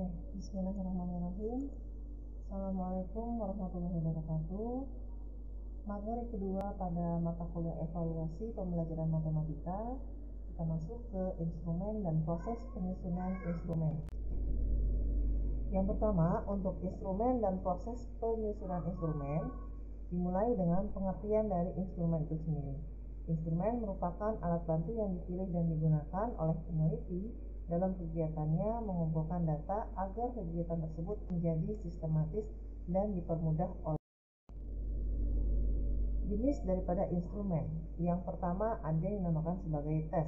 Oke, bismillahirrahmanirrahim. Assalamualaikum warahmatullahi wabarakatuh. Materi kedua pada mata kuliah evaluasi pembelajaran matematika, kita masuk ke instrumen dan proses penyusunan instrumen. Yang pertama, untuk instrumen dan proses penyusunan instrumen, dimulai dengan pengertian dari instrumen itu sendiri. Instrumen merupakan alat bantu yang dipilih dan digunakan oleh peneliti dalam kegiatannya mengumpulkan data agar kegiatan tersebut menjadi sistematis dan dipermudah oleh jenis daripada instrumen. Yang pertama ada yang dinamakan sebagai tes.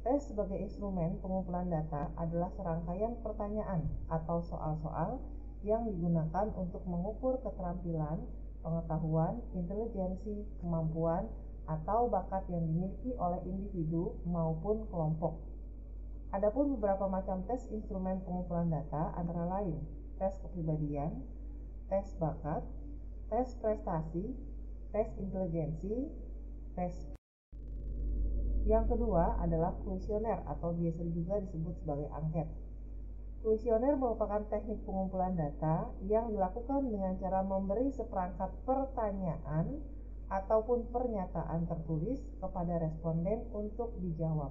Tes sebagai instrumen pengumpulan data adalah serangkaian pertanyaan atau soal-soal yang digunakan untuk mengukur keterampilan, pengetahuan, intelijensi, kemampuan, atau bakat yang dimiliki oleh individu maupun kelompok. Adapun beberapa macam tes instrumen pengumpulan data antara lain tes kepribadian, tes bakat, tes prestasi, tes intelijensi, tes. Yang kedua adalah kuesioner atau biasa juga disebut sebagai angket. Kuesioner merupakan teknik pengumpulan data yang dilakukan dengan cara memberi seperangkat pertanyaan ataupun pernyataan tertulis kepada responden untuk dijawab.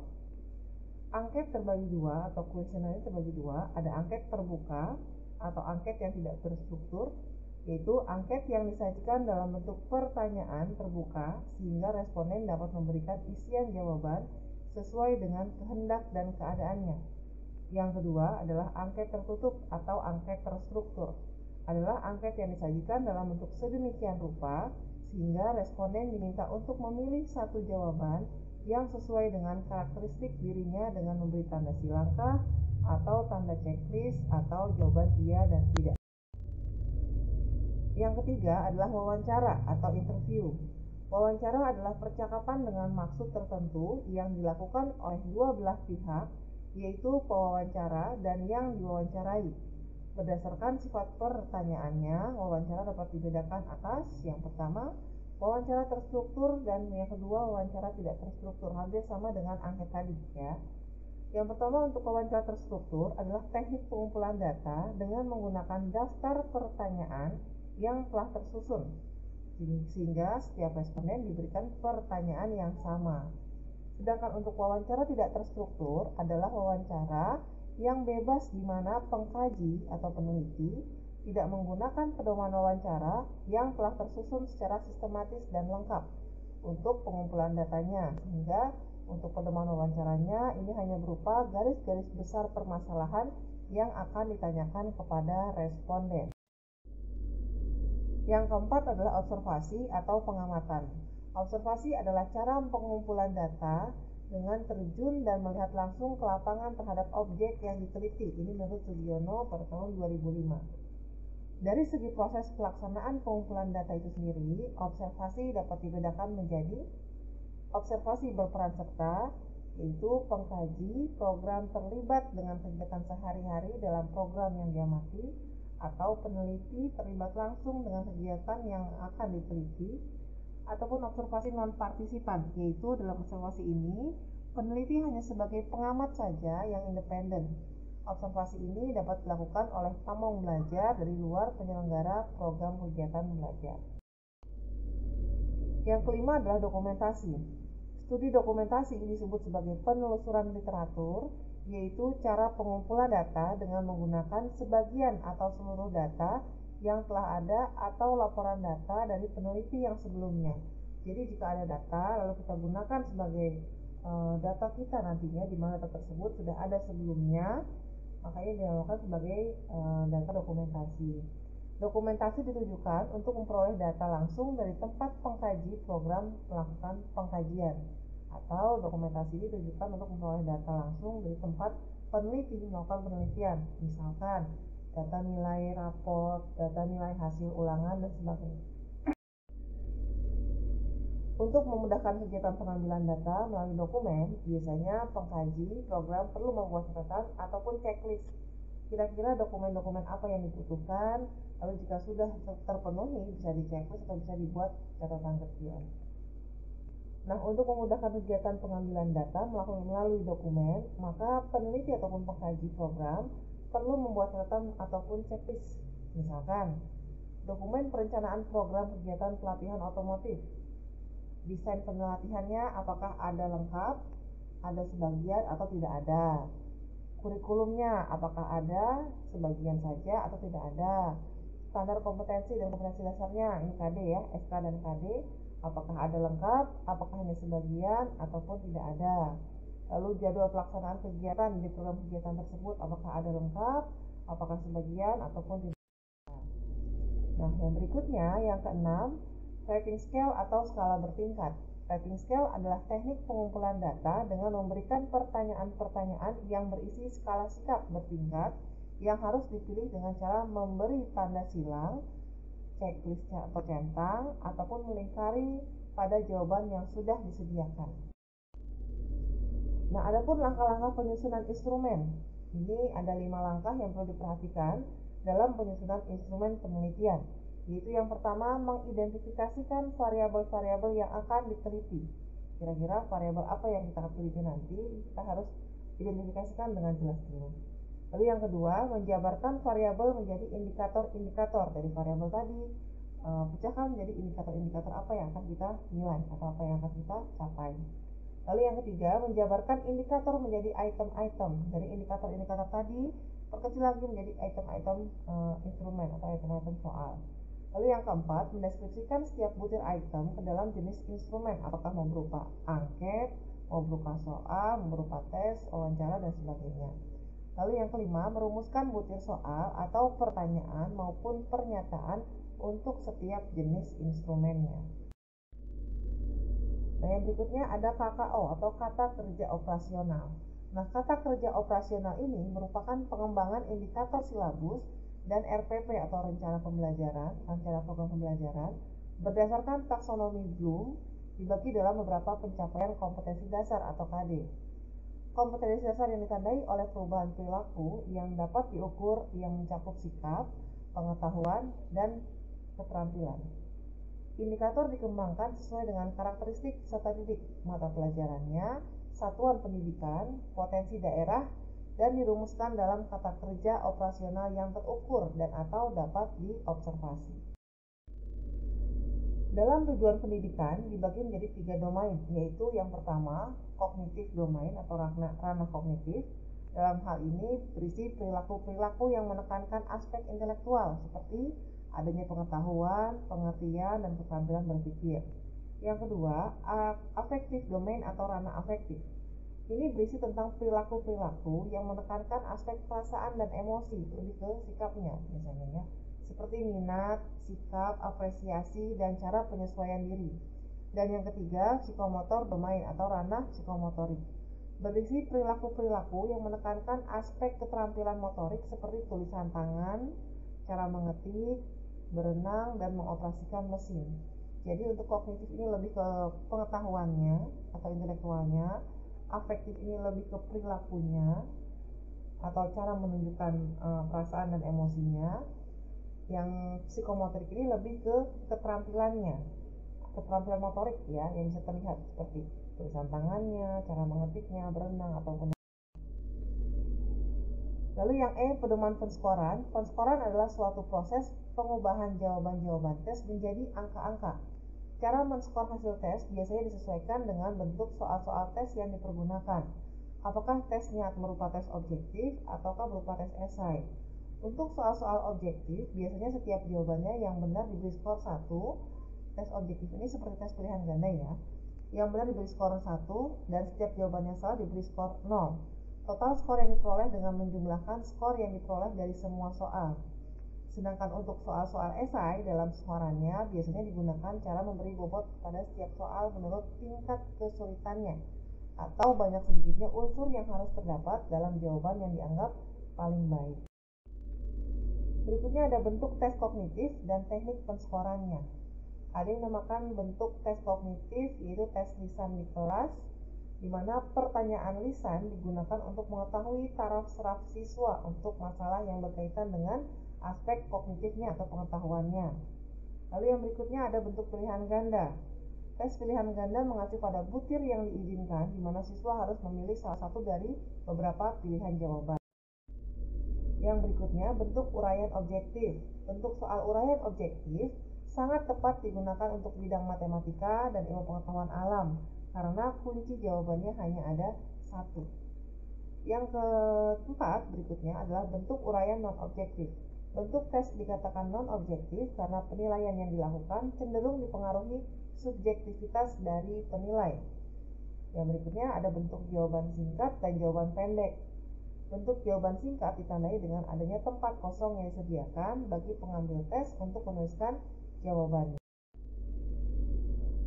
Angket terbagi dua atau kuesioner terbagi dua, ada angket terbuka atau angket yang tidak terstruktur, yaitu angket yang disajikan dalam bentuk pertanyaan terbuka sehingga responden dapat memberikan isian jawaban sesuai dengan kehendak dan keadaannya. Yang kedua adalah angket tertutup atau angket terstruktur, adalah angket yang disajikan dalam bentuk sedemikian rupa sehingga responden diminta untuk memilih satu jawaban yang sesuai dengan karakteristik dirinya dengan memberi tanda silangkah atau tanda checklist atau jawaban iya dan tidak. Yang ketiga adalah wawancara atau interview. Wawancara adalah percakapan dengan maksud tertentu yang dilakukan oleh dua belah pihak, yaitu pewawancara dan yang diwawancarai. Berdasarkan sifat pertanyaannya, wawancara dapat dibedakan atas yang pertama, wawancara terstruktur, dan yang kedua wawancara tidak terstruktur, hampir sama dengan angket tadi ya. Yang pertama untuk wawancara terstruktur adalah teknik pengumpulan data dengan menggunakan daftar pertanyaan yang telah tersusun sehingga setiap responden diberikan pertanyaan yang sama. Sedangkan untuk wawancara tidak terstruktur adalah wawancara yang bebas di mana pengkaji atau peneliti tidak menggunakan pedoman wawancara yang telah tersusun secara sistematis dan lengkap untuk pengumpulan datanya, sehingga untuk pedoman wawancaranya ini hanya berupa garis-garis besar permasalahan yang akan ditanyakan kepada responden. Yang keempat adalah observasi atau pengamatan. Observasi adalah cara pengumpulan data dengan terjun dan melihat langsung ke lapangan terhadap objek yang diteliti. Ini menurut Sugiono pada tahun 2005. Dari segi proses pelaksanaan pengumpulan data itu sendiri, observasi dapat dibedakan menjadi observasi berperan serta, yaitu pengkaji program terlibat dengan kegiatan sehari-hari dalam program yang diamati, atau peneliti terlibat langsung dengan kegiatan yang akan diteliti, ataupun observasi non-partisipan, yaitu dalam observasi ini, peneliti hanya sebagai pengamat saja yang independen. Observasi ini dapat dilakukan oleh pamong belajar dari luar penyelenggara program kegiatan belajar. Yang kelima adalah dokumentasi. Studi dokumentasi disebut sebagai penelusuran literatur, yaitu cara pengumpulan data dengan menggunakan sebagian atau seluruh data yang telah ada atau laporan data dari peneliti yang sebelumnya. Jadi jika ada data lalu kita gunakan sebagai data kita nantinya di mana data tersebut sudah ada sebelumnya, makanya dinamakan sebagai data dokumentasi. Dokumentasi ditujukan untuk memperoleh data langsung dari tempat pengkaji program melakukan pengkajian, atau dokumentasi ditujukan untuk memperoleh data langsung dari tempat peneliti melakukan penelitian, misalkan data nilai raport, data nilai hasil ulangan, dan sebagainya. Untuk memudahkan kegiatan pengambilan data melalui dokumen, biasanya pengkaji program perlu membuat catatan ataupun checklist. Kira-kira dokumen-dokumen apa yang dibutuhkan, lalu jika sudah terpenuhi bisa di checklist atau bisa dibuat catatan kecil. Nah, untuk memudahkan kegiatan pengambilan data melalui dokumen, maka peneliti ataupun pengkaji program perlu membuat catatan ataupun checklist. Misalkan, dokumen perencanaan program kegiatan pelatihan otomotif. Desain pelatihannya apakah ada lengkap, ada sebagian atau tidak ada. Kurikulumnya apakah ada sebagian saja atau tidak ada. Standar kompetensi dan kompetensi dasarnya, ini KD ya, SK dan KD, apakah ada lengkap, apakah hanya sebagian ataupun tidak ada. Lalu jadwal pelaksanaan kegiatan di program kegiatan tersebut, apakah ada lengkap, apakah sebagian ataupun tidak. Nah, yang berikutnya, yang keenam, rating scale atau skala bertingkat. Rating scale adalah teknik pengumpulan data dengan memberikan pertanyaan-pertanyaan yang berisi skala sikap bertingkat yang harus dipilih dengan cara memberi tanda silang, checklist atau centang, ataupun melingkari pada jawaban yang sudah disediakan. Nah, adapun langkah-langkah penyusunan instrumen. Ini ada 5 langkah yang perlu diperhatikan dalam penyusunan instrumen penelitian. Yaitu yang pertama, mengidentifikasikan variabel-variabel yang akan diteliti. Kira-kira variabel apa yang kita akan teliti nanti, kita harus identifikasikan dengan jelas dulu. Lalu yang kedua, menjabarkan variabel menjadi indikator-indikator dari variabel tadi. Pecahkan menjadi indikator-indikator apa yang akan kita nilai atau apa yang akan kita capai. Lalu yang ketiga, menjabarkan indikator menjadi item-item. Dari indikator-indikator tadi, perkecil lagi menjadi item-item instrumen atau item-item soal. Lalu yang keempat, mendeskripsikan setiap butir item ke dalam jenis instrumen, apakah mau berupa angket, mau berupa soal, mau berupa tes, wawancara, dan sebagainya. Lalu yang kelima, merumuskan butir soal atau pertanyaan maupun pernyataan untuk setiap jenis instrumennya. Nah, yang berikutnya ada KKO atau kata kerja operasional. Nah, kata kerja operasional ini merupakan pengembangan indikator silabus dan RPP atau rencana program pembelajaran berdasarkan taksonomi Bloom dibagi dalam beberapa pencapaian kompetensi dasar atau KD. Kompetensi dasar yang ditandai oleh perubahan perilaku yang dapat diukur yang mencakup sikap, pengetahuan, dan keterampilan. Indikator dikembangkan sesuai dengan karakteristik peserta didik, mata pelajarannya, satuan pendidikan, potensi daerah, dan dirumuskan dalam kata kerja operasional yang terukur dan atau dapat diobservasi. Dalam tujuan pendidikan dibagi menjadi 3 domain, yaitu yang pertama, kognitif domain atau ranah kognitif. Dalam hal ini berisi perilaku-perilaku yang menekankan aspek intelektual seperti adanya pengetahuan, pengertian, dan keterampilan berpikir. Yang kedua, afektif domain atau ranah afektif. Ini berisi tentang perilaku-perilaku yang menekankan aspek perasaan dan emosi, lebih ke sikapnya misalnya ya, seperti minat, sikap, apresiasi, dan cara penyesuaian diri. Dan yang ketiga, psikomotor domain atau ranah psikomotorik. Berisi perilaku-perilaku yang menekankan aspek keterampilan motorik seperti tulisan tangan, cara mengetik, berenang, dan mengoperasikan mesin. Jadi untuk kognitif ini lebih ke pengetahuannya atau intelektualnya, afektif ini lebih ke perilakunya atau cara menunjukkan perasaan dan emosinya. Yang psikomotorik ini lebih ke keterampilannya, keterampilan motorik ya, yang bisa terlihat seperti tulisan tangannya, cara mengetiknya, berenang ataupun. Lalu yang E, pedoman penskoran. Penskoran adalah suatu proses pengubahan jawaban-jawaban tes menjadi angka-angka. Cara menskor hasil tes biasanya disesuaikan dengan bentuk soal-soal tes yang dipergunakan. Apakah tesnya berupa tes objektif ataukah berupa tes esai. Untuk soal-soal objektif, biasanya setiap jawabannya yang benar diberi skor 1. Tes objektif ini seperti tes pilihan ganda ya. Yang benar diberi skor 1 dan setiap jawabannya salah diberi skor 0. Total skor yang diperoleh dengan menjumlahkan skor yang diperoleh dari semua soal. Sedangkan untuk soal-soal esai dalam skorannya biasanya digunakan cara memberi bobot pada setiap soal menurut tingkat kesulitannya atau banyak sedikitnya unsur yang harus terdapat dalam jawaban yang dianggap paling baik. Berikutnya ada bentuk tes kognitif dan teknik penskorannya. Ada yang dinamakan bentuk tes kognitif, yaitu tes lisan di kelas, di mana pertanyaan lisan digunakan untuk mengetahui taraf serap siswa untuk masalah yang berkaitan dengan aspek kognitifnya atau pengetahuannya. Lalu yang berikutnya ada bentuk pilihan ganda. Tes pilihan ganda mengacu pada butir yang diizinkan, di mana siswa harus memilih salah satu dari beberapa pilihan jawaban. Yang berikutnya, bentuk uraian objektif. Bentuk soal uraian objektif sangat tepat digunakan untuk bidang matematika dan ilmu pengetahuan alam, karena kunci jawabannya hanya ada satu. Yang keempat berikutnya adalah bentuk uraian non-objektif. Bentuk tes dikatakan non-objektif karena penilaian yang dilakukan cenderung dipengaruhi subjektivitas dari penilai. Yang berikutnya ada bentuk jawaban singkat dan jawaban pendek. Bentuk jawaban singkat ditandai dengan adanya tempat kosong yang disediakan bagi pengambil tes untuk menuliskan jawabannya.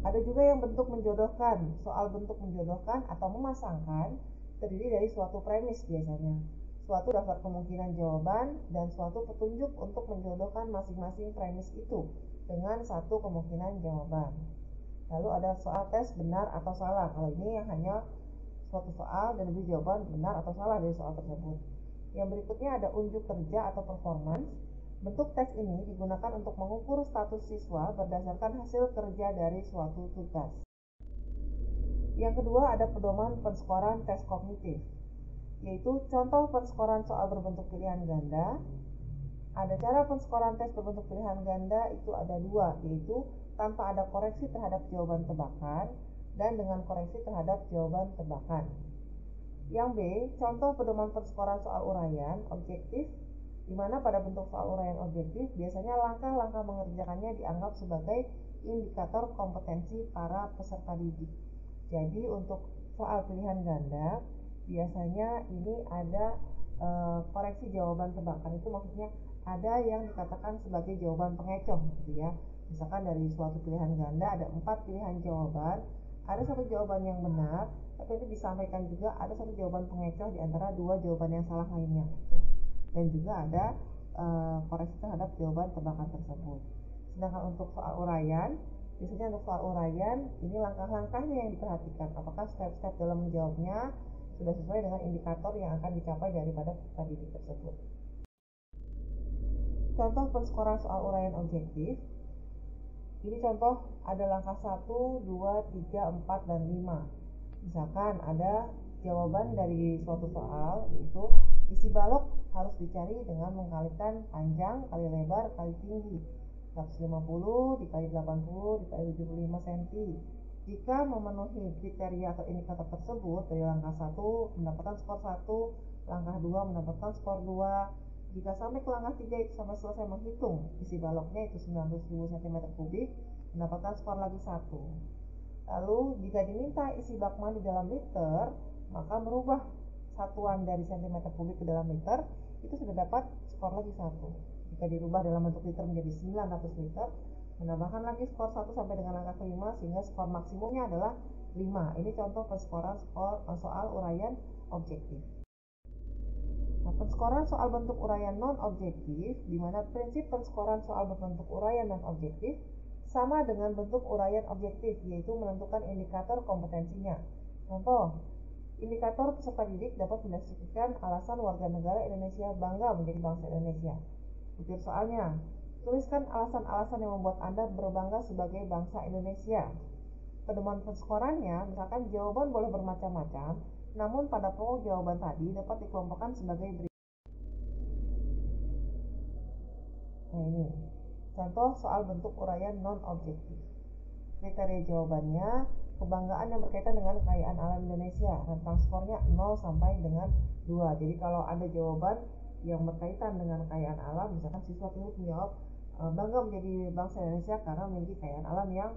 Ada juga yang bentuk menjodohkan. Soal bentuk menjodohkan atau memasangkan terdiri dari suatu premis biasanya, suatu daftar kemungkinan jawaban, dan suatu petunjuk untuk menjodohkan masing-masing premis itu dengan satu kemungkinan jawaban. Lalu ada soal tes benar atau salah. Kalau ini hanya suatu soal dan diberi jawaban benar atau salah dari soal tersebut. Yang berikutnya ada unjuk kerja atau performance. Bentuk tes ini digunakan untuk mengukur status siswa berdasarkan hasil kerja dari suatu tugas. Yang kedua ada pedoman penskoran tes kognitif, yaitu contoh penskoran soal berbentuk pilihan ganda. Ada cara penskoran tes berbentuk pilihan ganda itu ada dua, yaitu tanpa ada koreksi terhadap jawaban tebakan dan dengan koreksi terhadap jawaban tebakan. Yang B, contoh pedoman penskoran soal uraian objektif, di mana pada bentuk soal uraian objektif biasanya langkah-langkah mengerjakannya dianggap sebagai indikator kompetensi para peserta didik. Jadi untuk soal pilihan ganda biasanya ini ada koreksi jawaban tebakan, itu maksudnya ada yang dikatakan sebagai jawaban pengecoh gitu ya. Misalkan dari suatu pilihan ganda ada 4 pilihan jawaban, ada satu jawaban yang benar, tapi itu disampaikan juga ada satu jawaban pengecoh di antara 2 jawaban yang salah lainnya. Dan juga ada koreksi terhadap jawaban tebakan tersebut. Sedangkan untuk soal uraian, biasanya untuk soal uraian ini langkah-langkahnya yang diperhatikan, apakah step-step dalam menjawabnya sudah sesuai dengan indikator yang akan dicapai daripada peserta didik tersebut. Contoh penskoran soal uraian objektif. Ini contoh ada langkah 1, 2, 3, 4, dan 5. Misalkan ada jawaban dari suatu soal, itu isi balok harus dicari dengan mengkalikan panjang kali lebar kali tinggi. 150 dikali 80 dikali 75 cm. Jika memenuhi kriteria atau indikator tersebut, dari langkah 1 mendapatkan skor 1, langkah 2 mendapatkan skor 2. Jika sampai ke langkah 3 itu sampai selesai menghitung isi baloknya itu 900.000 cm3, mendapatkan skor lagi 1. Lalu jika diminta isi bak mandi dalam liter, maka merubah satuan dari cm3 ke dalam liter, itu sudah dapat skor lagi 1. Jika dirubah dalam bentuk liter menjadi 900 liter, menambahkan lagi skor 1 sampai dengan langkah kelima, sehingga skor maksimumnya adalah 5. Ini contoh penskoran soal uraian objektif. Nah, penskoran soal bentuk uraian non-objektif, di mana prinsip penskoran soal berbentuk uraian non-objektif sama dengan bentuk uraian objektif, yaitu menentukan indikator kompetensinya. Contoh, indikator peserta didik dapat mendeskripsikan alasan warga negara Indonesia bangga menjadi bangsa Indonesia. Butir soalnya, tuliskan alasan-alasan yang membuat Anda berbangga sebagai bangsa Indonesia. Pedoman penskorannya, misalkan jawaban boleh bermacam-macam, namun pada pokok jawaban tadi dapat dikelompokkan sebagai berikut. Nah ini, contoh soal bentuk uraian non-objektif. Kriteria jawabannya, kebanggaan yang berkaitan dengan kekayaan alam Indonesia, rentang skornya 0 sampai dengan 2. Jadi kalau ada jawaban yang berkaitan dengan kekayaan alam, misalkan siswa tulis menjawab bangga menjadi bangsa Indonesia karena memiliki kekayaan alam yang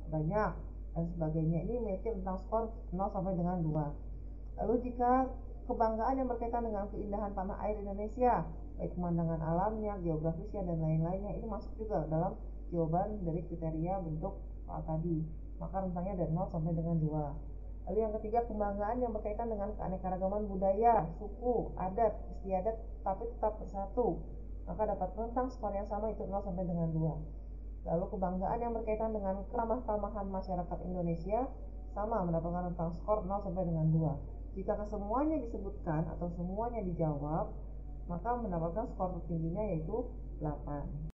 banyak dan sebagainya, ini memiliki rentang skor 0 sampai dengan 2. Lalu jika kebanggaan yang berkaitan dengan keindahan tanah air Indonesia, baik pemandangan alamnya, geografisnya, dan lain-lainnya, ini masuk juga dalam jawaban dari kriteria bentuk soal tadi, maka rentangnya dari 0 sampai dengan 2. Lalu yang ketiga, kebanggaan yang berkaitan dengan keanekaragaman budaya, suku, adat, istiadat, tapi tetap bersatu, maka dapat rentang skor yang sama, itu 0 sampai dengan 2. Lalu kebanggaan yang berkaitan dengan keramah-tamahan masyarakat Indonesia, sama, mendapatkan rentang skor 0 sampai dengan 2. Jika kesemuanya disebutkan atau semuanya dijawab, maka mendapatkan skor tertingginya yaitu 8.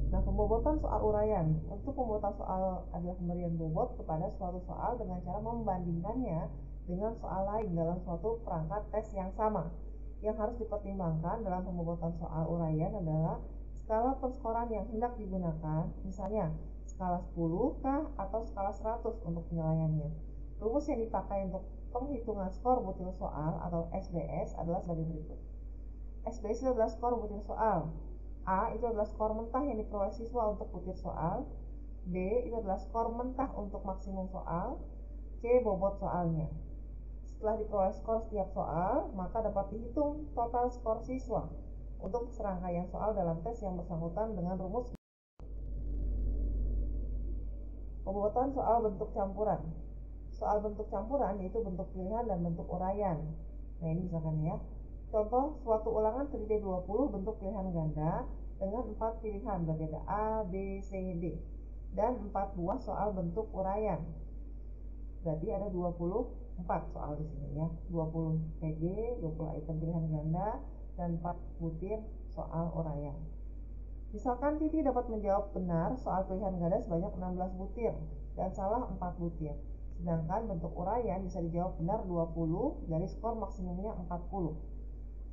Nah, pembobotan soal uraian. Untuk pembobotan soal adalah pemberian bobot kepada suatu soal dengan cara membandingkannya dengan soal lain dalam suatu perangkat tes yang sama. yang harus dipertimbangkan dalam pembuatan soal uraian adalah skala penskoran yang hendak digunakan, misalnya skala 10 kah atau skala 100 untuk penilaiannya. Rumus yang dipakai untuk penghitungan skor butir soal atau SBS adalah sebagai berikut. SBS itu adalah skor butir soal. A itu adalah skor mentah yang diperoleh siswa untuk butir soal. B itu adalah skor mentah untuk maksimum soal. C bobot soalnya. Setelah diperoleh skor setiap soal, maka dapat dihitung total skor siswa untuk serangkaian soal dalam tes yang bersangkutan dengan rumus pembuatan soal bentuk campuran. Soal bentuk campuran yaitu bentuk pilihan dan bentuk uraian. Nah, ini misalkan ya. Contoh, suatu ulangan terdiri 20 bentuk pilihan ganda dengan 4 pilihan berbeda A, B, C, D dan 4 buah soal bentuk uraian. Berarti ada 24 soal di sini ya. 20 PG, 20 item pilihan ganda dan 4 butir soal uraian. Misalkan Titi dapat menjawab benar soal pilihan ganda sebanyak 16 butir dan salah 4 butir. Sedangkan bentuk uraian bisa dijawab benar 20 dari skor maksimumnya 40.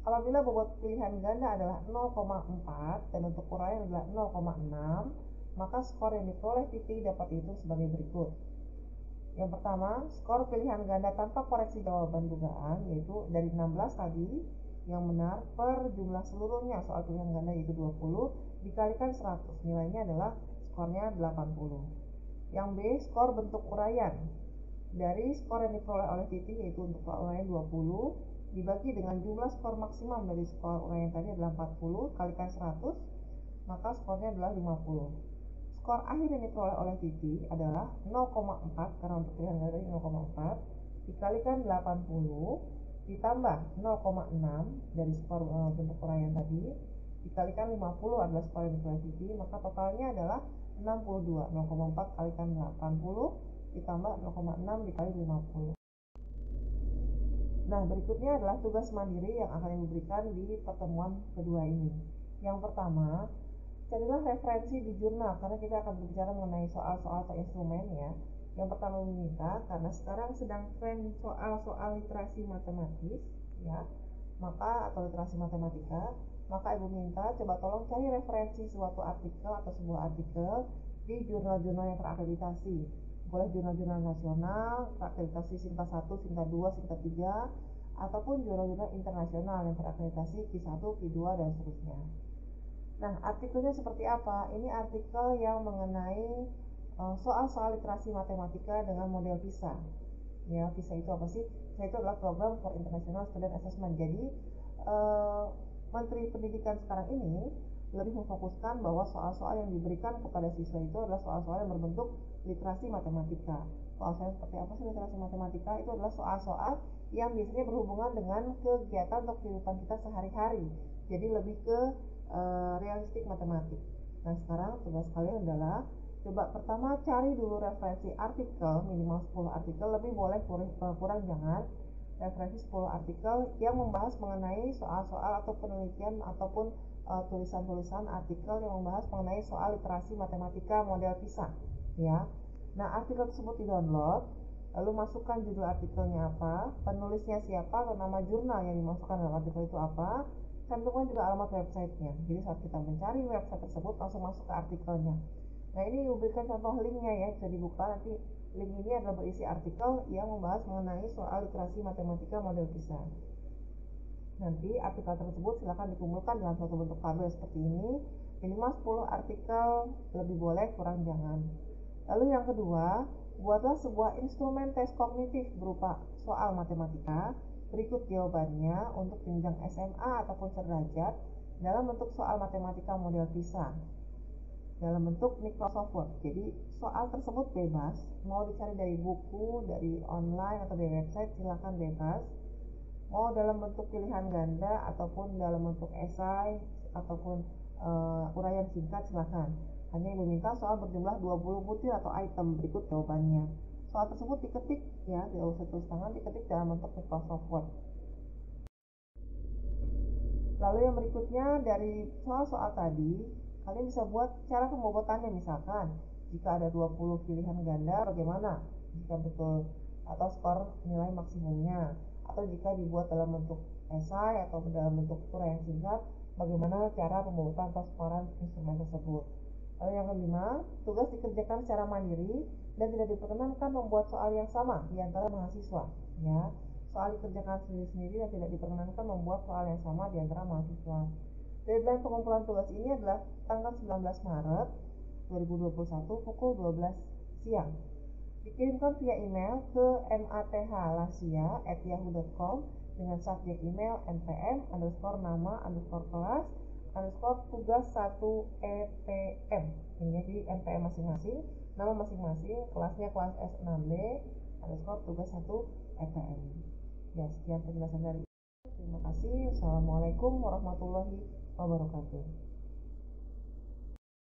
Apabila bobot pilihan ganda adalah 0,4 dan bentuk uraian adalah 0,6, maka skor yang diperoleh Titi dapat dihitung sebagai berikut. Yang pertama, skor pilihan ganda tanpa koreksi jawaban dugaan, yaitu dari 16 tadi yang benar per jumlah seluruhnya soal pilihan ganda yaitu 20 dikalikan 100, nilainya adalah skornya 80. Yang B, skor bentuk uraian. Dari skor yang diperoleh oleh Titi yaitu untuk soal uraian 20 dibagi dengan jumlah skor maksimum dari skor uraian tadi adalah 40 kalikan 100, maka skornya adalah 50. Skor akhir yang diperoleh oleh Titi adalah 0,4 karena untuk pilihan ganda 0,4 dikalikan 80 ditambah 0,6 dari skor bentuk uraian tadi dikalikan 50 adalah skor yang diperoleh Titi, maka totalnya adalah 62. 0,4 kalikan 80 ditambah 0,6 dikali 50. Nah, berikutnya adalah tugas mandiri yang akan diberikan di pertemuan kedua ini. Yang pertama, carilah referensi di jurnal karena kita akan berbicara mengenai soal-soal atau instrumen ya. Yang pertama meminta karena sekarang sedang tren soal-soal literasi matematis ya, maka atau literasi matematika, maka Ibu minta coba tolong cari referensi suatu artikel atau sebuah artikel di jurnal-jurnal yang terakreditasi. Boleh jurnal-jurnal nasional, terakreditasi Sinta 1, Sinta 2, Sinta 3, ataupun jurnal-jurnal internasional yang terakreditasi Q1, Q2, dan seterusnya. Nah, artikelnya seperti apa? Ini artikel yang mengenai soal-soal literasi matematika dengan model PISA. Ya, PISA itu apa sih? PISA itu adalah Program for International Student Assessment. Jadi, Menteri Pendidikan sekarang ini lebih memfokuskan bahwa soal-soal yang diberikan kepada siswa itu adalah soal-soal yang berbentuk literasi matematika. Soal-soal seperti apa sih literasi matematika? Itu adalah soal-soal yang biasanya berhubungan dengan kegiatan atau kehidupan kita sehari-hari. Jadi lebih ke realistik matematik. Nah, sekarang tugas kalian adalah coba pertama cari dulu referensi artikel, minimal 10 artikel, lebih boleh kurang jangan. Referensi 10 artikel yang membahas mengenai soal-soal atau penelitian ataupun tulisan-tulisan artikel yang membahas mengenai soal literasi matematika model PISA ya. Nah, artikel tersebut di-download, lalu masukkan judul artikelnya apa, penulisnya siapa atau nama jurnal yang dimasukkan dalam artikel itu apa, cantumkan juga alamat websitenya. Jadi saat kita mencari website tersebut langsung masuk ke artikelnya. Nah, ini diberikan contoh linknya ya, bisa dibuka nanti. Link ini adalah berisi artikel yang membahas mengenai soal literasi matematika model PISA. Nanti artikel tersebut silakan dikumpulkan dalam suatu bentuk tabel seperti ini, minimal 10 artikel, lebih boleh kurang jangan. Lalu yang kedua, buatlah sebuah instrumen tes kognitif berupa soal matematika. Berikut jawabannya untuk jenjang SMA ataupun sederajat dalam bentuk soal matematika model PISA dalam bentuk Microsoft Word. Jadi soal tersebut bebas, mau dicari dari buku, dari online atau dari website silakan bebas. Mau dalam bentuk pilihan ganda ataupun dalam bentuk esai ataupun uraian singkat silakan. Hanya Ibu minta soal berjumlah 20 butir atau item. Berikut jawabannya. Soal tersebut diketik ya, tidak usah tulis tangan, diketik dalam bentuk Microsoft Word. Lalu yang berikutnya dari soal-soal tadi, kalian bisa buat cara pembobotannya. Misalkan jika ada 20 pilihan ganda bagaimana jika betul, atau skor nilai maksimumnya, atau jika dibuat dalam bentuk esai atau dalam bentuk turai yang singkat, bagaimana cara pembuatan atau setoran instrumen tersebut. Lalu yang kelima, tugas dikerjakan secara mandiri dan tidak diperkenankan membuat soal yang sama di antara mahasiswa. Ya, soal dikerjakan sendiri-sendiri dan tidak diperkenankan membuat soal yang sama di antara mahasiswa. Deadline pengumpulan tugas ini adalah tanggal 19 Maret 2021 pukul 12 siang. Dikirimkan via email ke mathalasia@yahoo.com dengan subjek email npm_nama_kelas_tugas 1 EPM. Ini di NPM masing-masing, nama masing-masing, kelasnya kelas S6B_tugas 1 EPM. Ya, sekian penjelasan dari. Terima kasih. Wassalamualaikum warahmatullahi wabarakatuh.